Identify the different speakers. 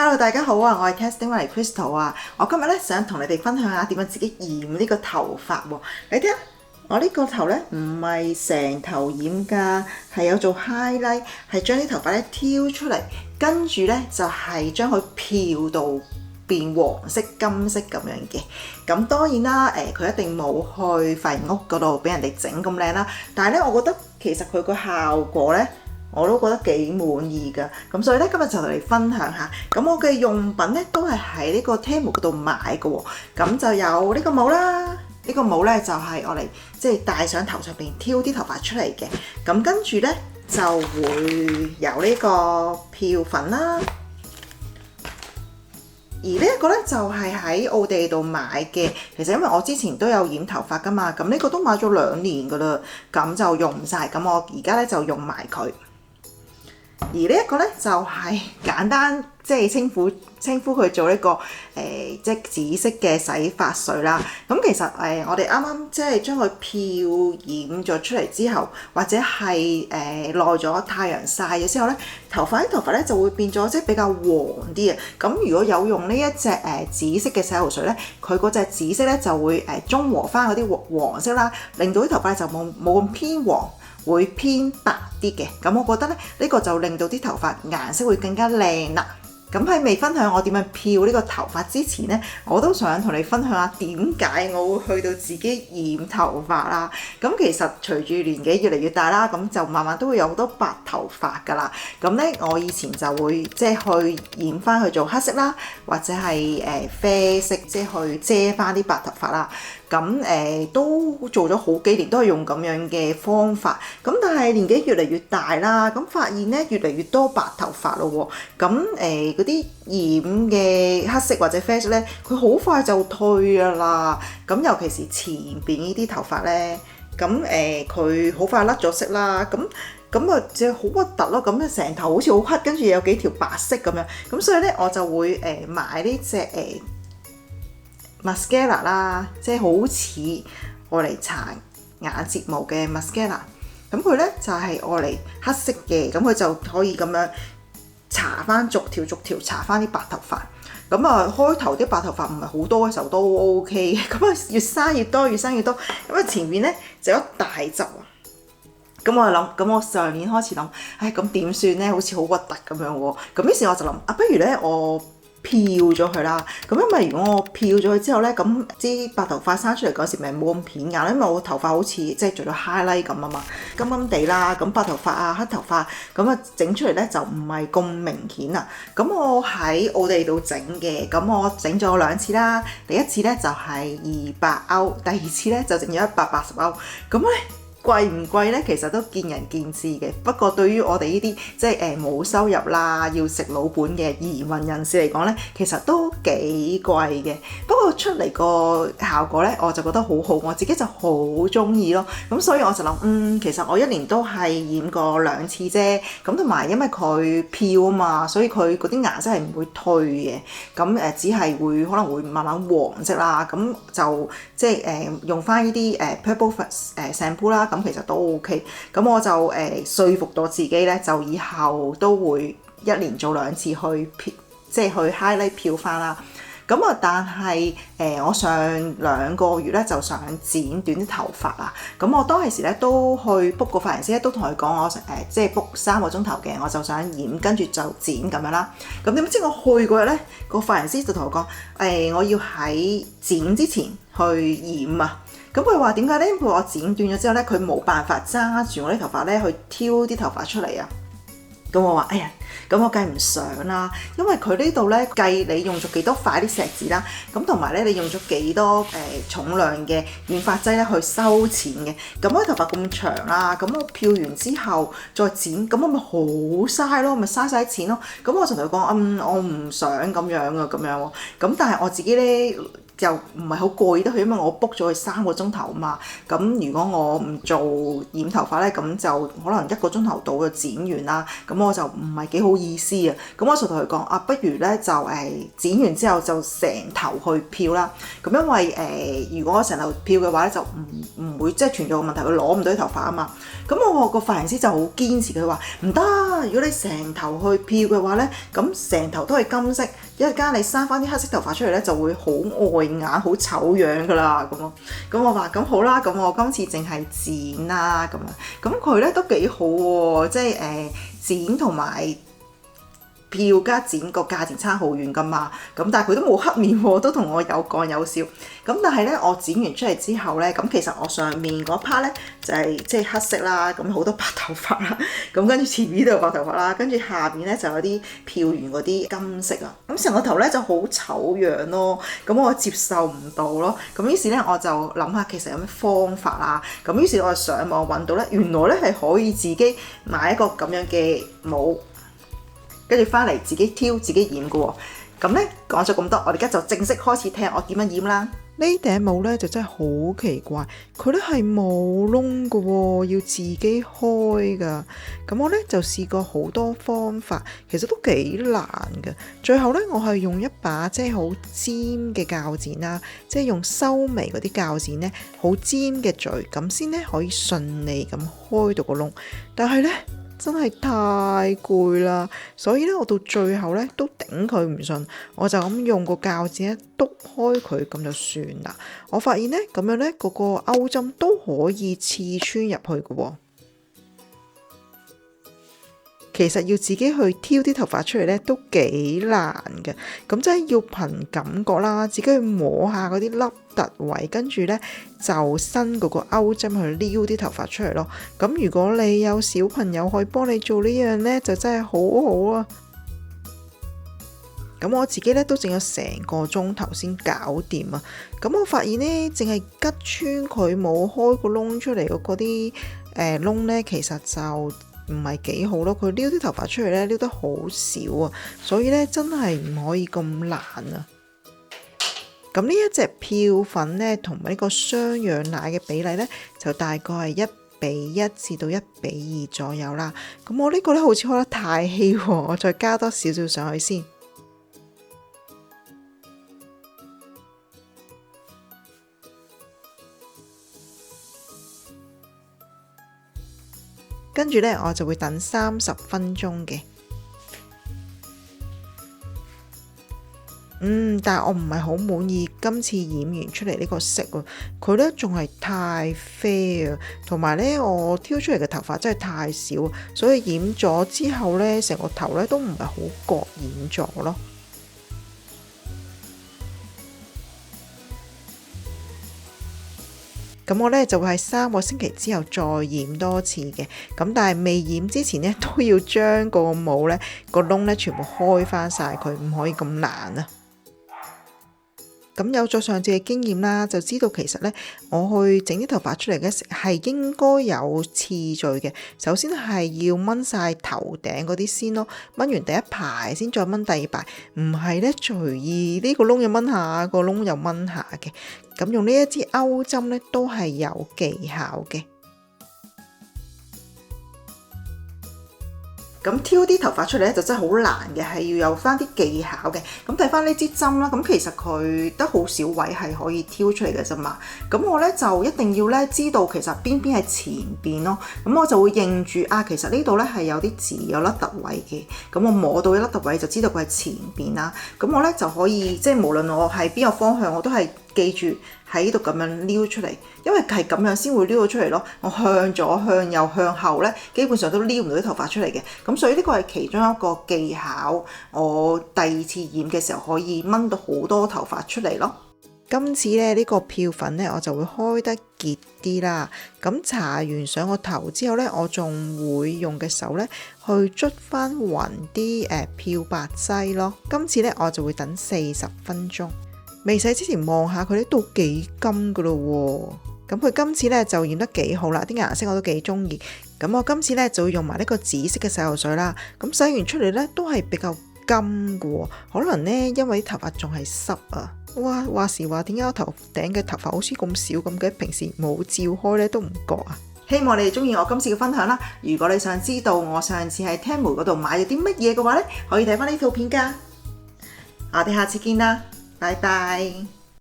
Speaker 1: Hello，大家好啊！我係 Testing Crystal 啊。我今日咧想同你哋分享下點樣自己染呢個頭髮喎。你睇下，我呢個頭咧唔係成頭染㗎，係有做 highlight， 係將啲頭髮咧挑出嚟，跟住咧就係將佢漂到變黃色、金色咁樣嘅。咁當然啦，佢一定冇去髮型屋嗰度俾人哋整咁靚啦。但係咧，我覺得其實佢個效果咧，我都覺得幾滿意㗎，咁所以咧今日就嚟分享下。咁我嘅用品咧都係喺呢個 Temu 嗰度買嘅喎。咁就有呢個帽啦，呢個帽咧就係我嚟即係戴上頭上邊挑啲頭髮出嚟嘅。咁跟住咧就會有呢個漂粉啦。而呢一個咧就係喺奧地利度買嘅，其實因為我之前都有染頭髮㗎嘛，咁呢個都買咗2年㗎啦，咁就用唔晒，咁我而家咧就用埋佢。而呢一個咧就係簡單即係稱呼佢做呢個即係紫色嘅洗髮水啦。咁其實我哋啱啱即係將佢漂染咗出嚟之後，或者係耐咗太陽曬咗之後咧，啲頭髮咧就會變咗即係比較黃啲啊。咁如果有用呢一隻紫色嘅洗頭水咧，佢嗰隻紫色咧就會中和翻嗰啲黃色啦，令到啲頭髮就冇咁偏黃，會偏白啲嘅。咁我覺得咧呢個就令到啲頭髮顏色會更加靚啦。咁喺未分享我點樣漂呢個頭髮之前呢，我都想同你分享下點解我會去到自己染頭髮啦。咁其實隨住年紀越嚟越大啦，咁就慢慢都會有好多白頭髮噶啦。咁呢，我以前就會即係去染翻去做黑色啦，或者係啡色，即係去遮翻啲白頭髮啦。咁都做咗好幾年，都係用咁樣嘅方法。咁但係年紀越嚟越大啦，咁發現咧越嚟越多白頭髮咯喎。咁嗰啲染嘅黑色或者啡色咧，佢好快就退㗎啦。咁尤其是前邊呢啲頭髮咧，咁佢好快甩咗色啦。咁啊，就好核突咯。咁啊，成頭好似好黑，跟住有幾條白色咁樣。咁所以咧，我就會買呢隻mascara 啦，即係好似我嚟搽眼睫毛嘅 mascara。咁佢咧就係我嚟黑色嘅，咁佢就可以咁樣搽翻逐條搽翻啲白頭髮。咁啊，開頭啲白頭髮唔係好多嘅時候都 OK 嘅，咁啊越生越多。咁啊前面咧就一大執啊。咁我就諗，咁我上年開始諗，咁點算咧？好似好核突咁樣喎。咁於是我就諗，不如咧我漂咗佢啦。咁因為如果我漂咗佢之後咧，咁啲白頭髮生出嚟嗰時咪冇咁片眼，因為我頭髮好似即係做咗 highlight 咁啊嘛，金金地啦。咁白頭髮啊、黑頭髮咁啊，整出嚟咧就唔係咁明顯啊。咁我喺奧地利度整嘅，咁我整咗2次啦。第一次咧就係200歐，第二次咧就整咗180歐。咁咧貴唔貴咧？其實都見仁見智嘅。不過對於我哋呢啲即係冇收入啦，要食老本嘅移民人士嚟講咧，其實都幾貴嘅。不過出嚟個效果咧，我就覺得好好，我自己就好中意咯。咁所以我就諗，其實我1年都係染過2次啫。咁同埋因為佢漂啊嘛，所以佢嗰啲顏色係唔會退嘅。咁只係會可能會慢慢黃色啦。咁就即係用翻呢啲purple shampoo 啦。咁其實都 OK，咁我就說服到自己咧，就以後都會1年做2次去漂，即係去 highlight 漂翻啦。咁啊，但係我上2個月咧就想剪短啲頭髮啦。咁我當其時咧都去 book 個髮型師咧，都同佢講我即係 book 3個鐘頭嘅，我就想染，跟住就剪咁樣啦。咁點知我去嗰日咧，個髮型師就同我講，我要喺剪之前去染啊。咁佢話點解咧？因為我剪短咗之後咧，佢冇辦法揸住我啲頭髮咧去挑啲頭髮出嚟啊！咁我話：哎呀，咁我計唔上啦，因為佢呢度咧計你用咗幾多塊啲錫紙啦，咁同埋咧你用咗幾多重量嘅染髮劑咧去收錢嘅。咁我啲頭髮咁長啦，咁我漂完之後再剪，咁我咪好嘥咯，咪嘥晒錢咯。咁我就同佢講：我唔想咁樣啊，咁樣喎。咁但係我自己咧，就唔係好過意得去，因為我 book 咗佢3個鐘頭嘛。咁如果我唔做染頭髮咧，咁就可能1個鐘頭到就剪完啦。咁我就唔係幾幾好意思啊。咁我就同佢講啊，不如咧就剪完之後就成頭去漂啦。咁因為如果我成頭漂嘅話咧，就唔會即係存在個問題，佢攞唔到啲頭髮啊嘛。咁我個髮型師就好堅持，佢話唔得，如果你成頭去漂嘅話咧，咁成頭都係金色，一陣間你生翻啲黑色頭髮出嚟咧，就會好礙眼、好醜樣噶啦咁咯。咁我話咁好啦，咁我今次淨係剪啦咁樣。咁佢咧都幾好喎，即係剪同埋漂加剪個價錢差好遠噶嘛，咁但係佢都冇黑面喎，都同我有講有笑。咁但係咧，我剪完出嚟之後咧，咁其實我上面嗰 part 咧就係即係黑色啦，咁好多白頭髮啦，咁跟住前面都有白頭髮啦，跟住下邊咧就有啲漂完嗰啲金色啊，咁成個頭咧就好醜樣咯，咁我接受唔到咯，咁於是咧我就諗下其實有咩方法啊，咁於是我就上網揾到咧，原來咧係可以自己買一個咁樣嘅帽。跟住翻嚟自己挑自己染嘅喎，咁咧講咗咁多，我哋而家就正式開始聽我點樣染啦。呢頂帽咧就真係好奇怪，佢咧係冇窿嘅喎，要自己開噶。咁我咧就試過好多方法，其實都幾難嘅。最後咧我係用一把即係好尖嘅鉸剪啦，即係用收眉嗰啲鉸剪咧，好尖嘅嘴，咁先咧可以順利咁開到個窿。但係咧，真係太攰啦，所以咧我到最後咧都頂佢唔順，我就咁用個鉸剪一篤開佢咁就算啦。我發現咧咁樣咧嗰個勾針都可以刺穿入去嘅喎。其實要自己去挑啲頭髮出嚟咧都幾難嘅，咁真係要憑感覺啦，自己去摸下嗰啲凹凸位，跟住咧就伸嗰個勾針去撩啲頭髮出嚟咯。咁如果你有小朋友可以幫你做呢樣咧，就真係好好啊！咁我自己咧都整咗成個鐘頭先搞掂啊！咁我發現咧，淨係拮穿佢冇開個窿出嚟嗰啲窿咧，其實就唔係幾好咯，佢撩啲頭髮出嚟咧撩得好少啊，所以咧真係唔可以咁難啊。咁呢一隻漂粉咧同埋呢個雙氧奶嘅比例咧就大概係1:1至到1:2左右啦。咁我呢個咧好似開得太稀喎，我再加多少少上去先。跟住呢，我就會等30分鐘嘅。但係我唔係好滿意今次染完出嚟呢個色喎，佢呢仲係太啡啊，同埋呢我挑出嚟嘅頭髮真係太少，所以染咗之後呢，成個頭呢都唔係好覺染咗咯。咁我咧就會喺3個星期之後再染多次嘅，咁但係未染之前呢，都要將個帽咧個窿咧全部開翻晒佢，唔可以咁難啊！咁有咗上次嘅經驗啦，就知道其實咧我去整啲頭髮出嚟嘅時係應該有次序嘅。首先係要掹晒頭頂嗰啲先咯，掹完第一排先再掹第二排，唔係咧隨意呢個窿又掹下，個窿又掹下嘅。咁用呢一支勾針咧都係有技巧嘅。咁挑啲頭髮出嚟咧就真係好難嘅，係要有翻啲技巧嘅。咁睇翻呢支針啦，咁其實佢得好少位係可以挑出嚟嘅啫嘛。咁我咧就一定要咧知道其實邊係前邊咯。咁我就會認住啊，其實呢度咧係有啲字有粒突位嘅。咁我摸到一粒突位就知道佢係前邊啦。咁我咧就可以即係無論我喺邊個方向，我都係記住喺呢度咁樣撩出嚟，因為係咁樣先會撩到出嚟咯。我向左、向右、向後咧，基本上都撩唔到啲頭髮出嚟嘅。咁所以呢個係其中一個技巧，我第2次染嘅時候可以掹到好多頭髮出嚟咯。今次咧呢個漂粉咧，我就會開得結啲啦。咁搽完上個頭之後咧，我仲會用嘅手咧去捽翻勻啲漂白劑咯。今次咧我就會等40分鐘。未洗之前望下佢咧都幾金噶咯喎，咁佢今次咧就染得幾好啦，啲顏色我都幾中意。咁我今次咧就會用埋呢個紫色嘅洗頭水啦。咁洗完出嚟咧都係比較金噶喎，可能咧因為啲頭髮仲係濕啊。哇，話時話點解我頭頂嘅頭髮好似咁少咁嘅？平時冇照開咧都唔覺啊。希望你哋中意我今次嘅分享啦。如果你想知道我上次喺 Temu 嗰度買咗啲乜嘢嘅話咧，可以睇翻呢套片㗎。我哋下次見啦，拜拜。